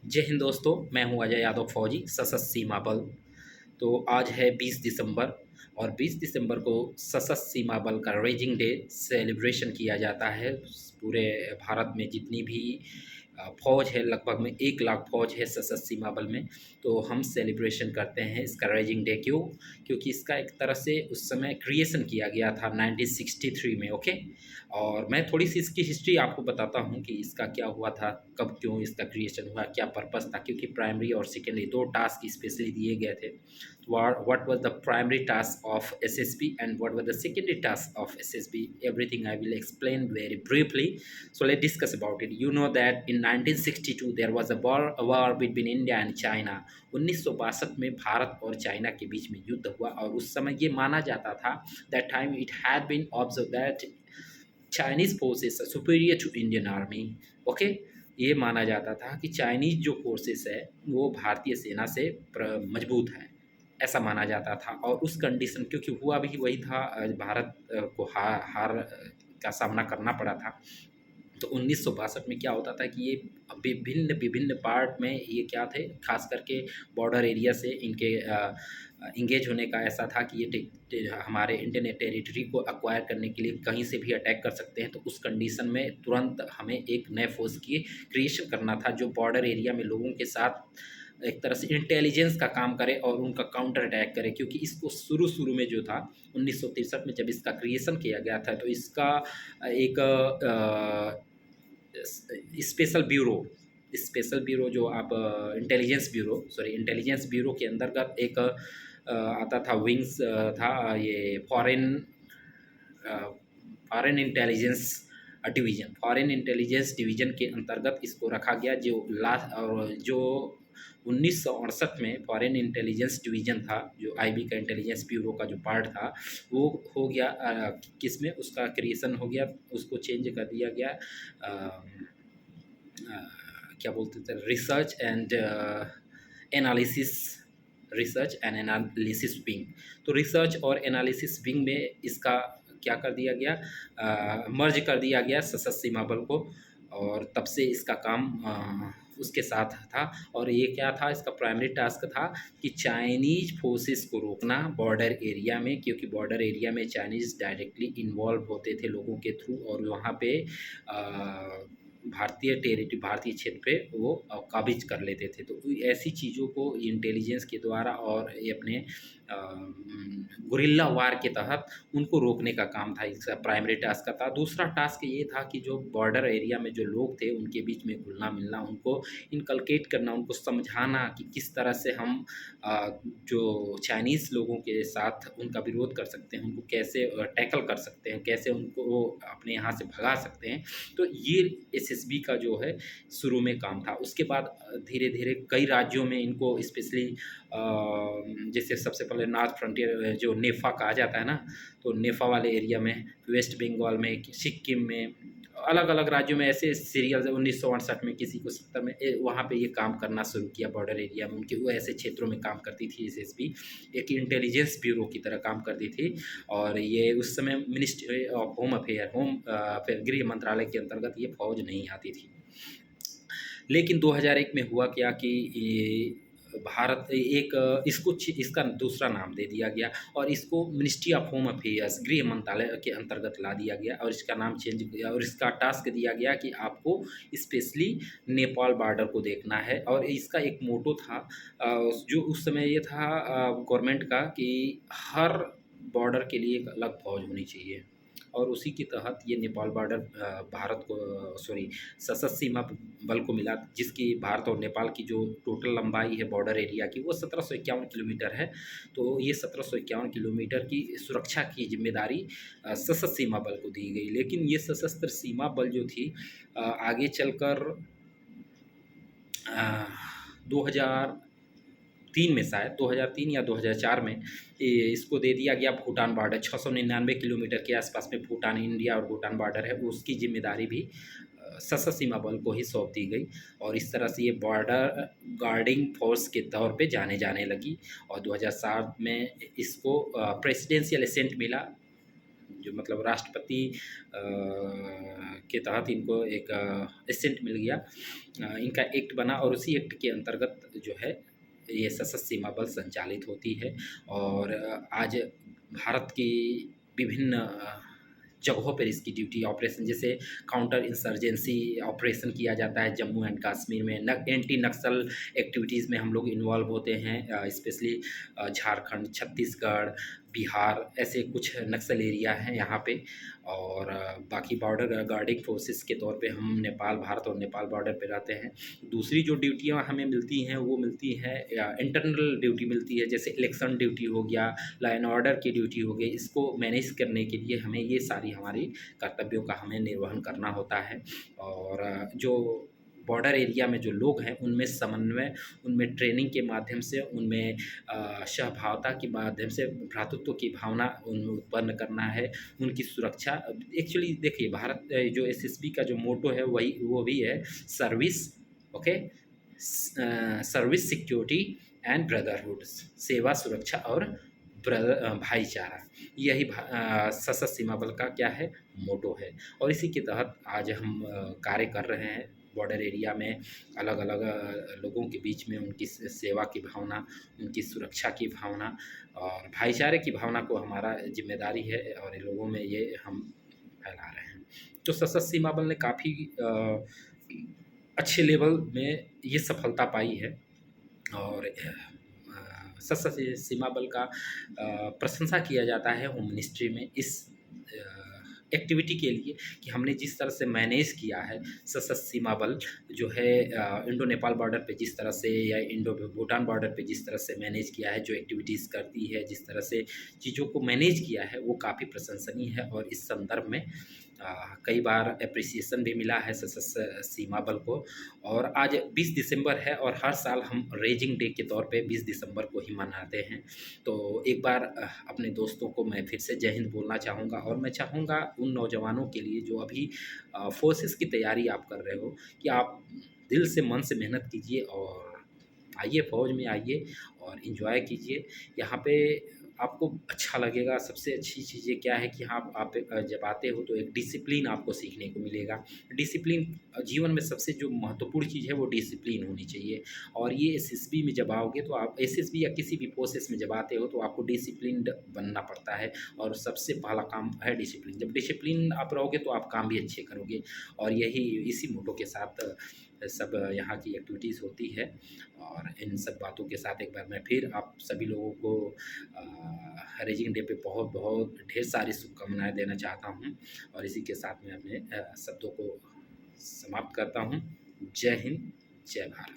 जय हिंद दोस्तों, मैं हूं अजय यादव फौजी सशस्त्र सीमा बल। तो आज है 20 दिसंबर और 20 दिसंबर को सशस्त्र सीमा बल का रेजिंग डे सेलिब्रेशन किया जाता है। पूरे भारत में जितनी भी फ़ौज है, लगभग में 1 लाख फ़ौज है सशस्त्र सीमा बल में। तो हम सेलिब्रेशन करते हैं इसका रेजिंग डे। क्यों? क्योंकि इसका एक तरह से उस समय क्रिएशन किया गया था 1963 में। ओके, और मैं थोड़ी सी इसकी हिस्ट्री आपको बताता हूँ कि इसका क्या हुआ था, कब क्यों इसका क्रिएशन हुआ, क्या पर्पस था। क्योंकि प्राइमरी और सेकेंडरी 2 टास्क स्पेशली दिए गए थे। What was the primary task of SSB and what was the secondary task of SSB? Everything I will explain very briefly. So let's discuss about it. You know that in 1962 there was a war between India and China. 1962 में भारत और China के बीच में युद्ध हुआ और उस समय ये माना जाता था, that time it had been observed that Chinese forces are superior to Indian army. Okay, ये माना जाता था कि चाइनीज जो फोर्सेस है वो भारतीय सेना से मजबूत है, ऐसा माना जाता था। और उस कंडीशन, क्योंकि हुआ भी वही था, भारत को हार का सामना करना पड़ा था। तो 1962 में क्या होता था कि ये विभिन्न विभिन्न पार्ट में ये क्या थे, खास करके बॉर्डर एरिया से इनके इंगेज होने का ऐसा था कि ये हमारे इंडियन टेरिटरी को एक्वायर करने के लिए कहीं से भी अटैक कर सकते हैं। तो उस कंडीशन में तुरंत हमें एक नए फोर्स की क्रिएशन करना था जो बॉर्डर एरिया में लोगों के साथ एक तरह से इंटेलिजेंस का काम करे और उनका काउंटर अटैक करे। क्योंकि इसको शुरू में जो था 1963 में जब इसका क्रिएशन किया गया था, तो इसका एक स्पेशल ब्यूरो जो आप इंटेलिजेंस ब्यूरो के अंतर्गत एक आता था, विंग्स था, ये फॉरेन इंटेलिजेंस डिवीज़न के अंतर्गत इसको रखा गया। जो 1968 में फॉरेन इंटेलिजेंस डिवीज़न था, जो आईबी का इंटेलिजेंस ब्यूरो का जो पार्ट था, वो हो गया किस में उसका क्रिएशन हो गया, उसको चेंज कर दिया गया। क्या बोलते थे, रिसर्च एंड एनालिसिस विंग। तो रिसर्च और एनालिसिस विंग में इसका क्या कर दिया गया, मर्ज कर दिया गया सशस्त्र सीमा बल को। और तब से इसका काम उसके साथ था। और ये क्या था, इसका प्राइमरी टास्क था कि चाइनीज फोर्सेस को रोकना बॉर्डर एरिया में, क्योंकि बॉर्डर एरिया में चाइनीज डायरेक्टली इन्वॉल्व होते थे लोगों के थ्रू, और वहाँ पे भारतीय क्षेत्र पे वो काबिज कर लेते थे। तो ऐसी चीज़ों को इंटेलिजेंस के द्वारा और ये अपने गुरिल्ला वार के तहत उनको रोकने का काम था, इसका प्राइमरी टास्क का था। दूसरा टास्क ये था कि जो बॉर्डर एरिया में जो लोग थे उनके बीच में घुलना मिलना, उनको इनकलकेट करना, उनको समझाना कि किस तरह से हम जो चाइनीज़ लोगों के साथ उनका विरोध कर सकते हैं, उनको कैसे टैकल कर सकते हैं, कैसे उनको अपने यहाँ से भगा सकते हैं। तो ये एसएसबी का जो है शुरू में काम था। उसके बाद धीरे धीरे कई राज्यों में इनको स्पेशली जैसे सबसे पहले नॉर्थ फ्रंटियर जो नेफा कहा जाता है ना, तो नेफा वाले एरिया में, वेस्ट बंगाल में, सिक्किम में, अलग अलग राज्यों में ऐसे सीरियल 1968 में, किसी को 70 में, वहाँ पे ये काम करना शुरू किया बॉर्डर एरिया में। उनके वो ऐसे क्षेत्रों में काम करती थी एसएसबी, एक इंटेलिजेंस ब्यूरो की तरह काम करती थी। और ये उस समय मिनिस्ट्री ऑफ होम अफेयर गृह मंत्रालय के अंतर्गत ये फौज नहीं आती थी। लेकिन 2001 में हुआ क्या कि भारत इसका दूसरा नाम दे दिया गया और इसको मिनिस्ट्री ऑफ होम अफेयर्स गृह मंत्रालय के अंतर्गत ला दिया गया और इसका नाम चेंज किया और इसका टास्क दिया गया कि आपको स्पेशली नेपाल बॉर्डर को देखना है। और इसका एक मोटो था जो उस समय ये था गवर्नमेंट का कि हर बॉर्डर के लिए एक अलग फौज होनी चाहिए। और उसी के तहत ये नेपाल बॉर्डर भारत को सशस्त्र सीमा बल को मिला, जिसकी भारत और नेपाल की जो टोटल लंबाई है बॉर्डर एरिया की वो 1751 किलोमीटर है। तो ये 1751 किलोमीटर की सुरक्षा की जिम्मेदारी सशस्त्र सीमा बल को दी गई। लेकिन ये सशस्त्र सीमा बल जो थी आगे चलकर 2003 में, शायद 2003 या 2004 में इसको दे दिया गया भूटान बॉर्डर। 699 किलोमीटर के आसपास में भूटान, इंडिया और भूटान बॉर्डर है, उसकी जिम्मेदारी भी सशस्त्र सीमा बल को ही सौंप दी गई। और इस तरह से ये बॉर्डर गार्डिंग फोर्स के तौर पे जाने लगी। और 2007 में इसको प्रेसिडेंशियल असेंट मिला, जो मतलब राष्ट्रपति के तहत इनको एक एसेंट मिल गया, इनका एक्ट बना और उसी एक्ट के अंतर्गत जो है ये सशस्त्र सीमा बल संचालित होती है। और आज भारत की विभिन्न जगहों पर इसकी ड्यूटी ऑपरेशन, जैसे काउंटर इंसर्जेंसी ऑपरेशन किया जाता है जम्मू एंड कश्मीर में, एंटी नक्सल एक्टिविटीज़ में हम लोग इन्वॉल्व होते हैं, स्पेशली झारखंड, छत्तीसगढ़, बिहार, ऐसे कुछ नक्सल एरिया हैं यहाँ पे। और बाकी बॉर्डर गार्डिंग फोर्सेस के तौर पे हम नेपाल, भारत और नेपाल बॉर्डर पे रहते हैं। दूसरी जो ड्यूटियाँ हमें मिलती हैं वो मिलती हैं इंटरनल ड्यूटी मिलती है, जैसे इलेक्शन ड्यूटी हो गया, लॉ एंड ऑर्डर की ड्यूटी हो गई। इसको मैनेज करने के लिए हमें ये सारी हमारी कर्तव्यों का हमें निर्वहन करना होता है। और जो बॉर्डर एरिया में जो लोग हैं उनमें समन्वय, उनमें ट्रेनिंग के माध्यम से, उनमें सहभागिता के माध्यम से भ्रातृत्व की भावना उनमें उत्पन्न करना है, उनकी सुरक्षा। एक्चुअली देखिए, भारत जो एसएसबी का जो मोटो है वो भी है service, okay, service, security and brotherhood, सेवा, सुरक्षा और भाईचारा। यही सशस्त्र सीमा बल का क्या है, मोटो है। और इसी के तहत आज हम कार्य कर रहे हैं बॉर्डर एरिया में, अलग अलग लोगों के बीच में उनकी सेवा की भावना, उनकी सुरक्षा की भावना और भाईचारे की भावना को हमारा जिम्मेदारी है और इन लोगों में ये हम फैला रहे हैं। तो सशस्त्र सीमा बल ने काफ़ी अच्छे लेवल में ये सफलता पाई है। और सशस्त्र सीमा बल का प्रशंसा किया जाता है होम मिनिस्ट्री में इस एक्टिविटी के लिए कि हमने जिस तरह से मैनेज किया है सशस्त्र सीमा बल जो है इंडो नेपाल बॉर्डर पे जिस तरह से, या इंडो भूटान बॉर्डर पे जिस तरह से मैनेज किया है, जो एक्टिविटीज़ करती है, जिस तरह से चीज़ों को मैनेज किया है, वो काफ़ी प्रशंसनीय है। और इस संदर्भ में कई बार एप्रिसिएशन भी मिला है सशस्त्र सीमा बल को। और आज 20 दिसंबर है और हर साल हम रेजिंग डे के तौर पे 20 दिसंबर को ही मनाते हैं। तो एक बार अपने दोस्तों को मैं फिर से जय हिंद बोलना चाहूँगा। और मैं चाहूँगा उन नौजवानों के लिए जो अभी फोर्सेस की तैयारी आप कर रहे हो कि आप दिल से, मन से मेहनत कीजिए और आइए, फ़ौज में आइए और एंजॉय कीजिए। यहाँ पे आपको अच्छा लगेगा। सबसे अच्छी चीज़ ये क्या है कि हाँ, आप जब आते हो तो एक डिसिप्लिन आपको सीखने को मिलेगा। डिसिप्लिन जीवन में सबसे जो महत्वपूर्ण चीज़ है वो डिसिप्लिन होनी चाहिए। और ये एसएसबी में जब आओगे तो आप एसएसबी या किसी भी फोर्सेस में जब आते हो तो आपको डिसिप्लिन्ड बनना पड़ता है। और सबसे पहला काम है डिसिप्लिन। जब डिसिप्लिन आप रहोगे तो आप काम भी अच्छे करोगे। और इसी मोटो के साथ सब यहाँ की एक्टिविटीज़ होती है। और इन सब बातों के साथ एक बार मैं फिर आप सभी लोगों को रेजिंग डे पे बहुत बहुत ढेर सारी शुभकामनाएं देना चाहता हूँ। और इसी के साथ मैं अपने शब्दों को समाप्त करता हूँ। जय हिंद, जय भारत।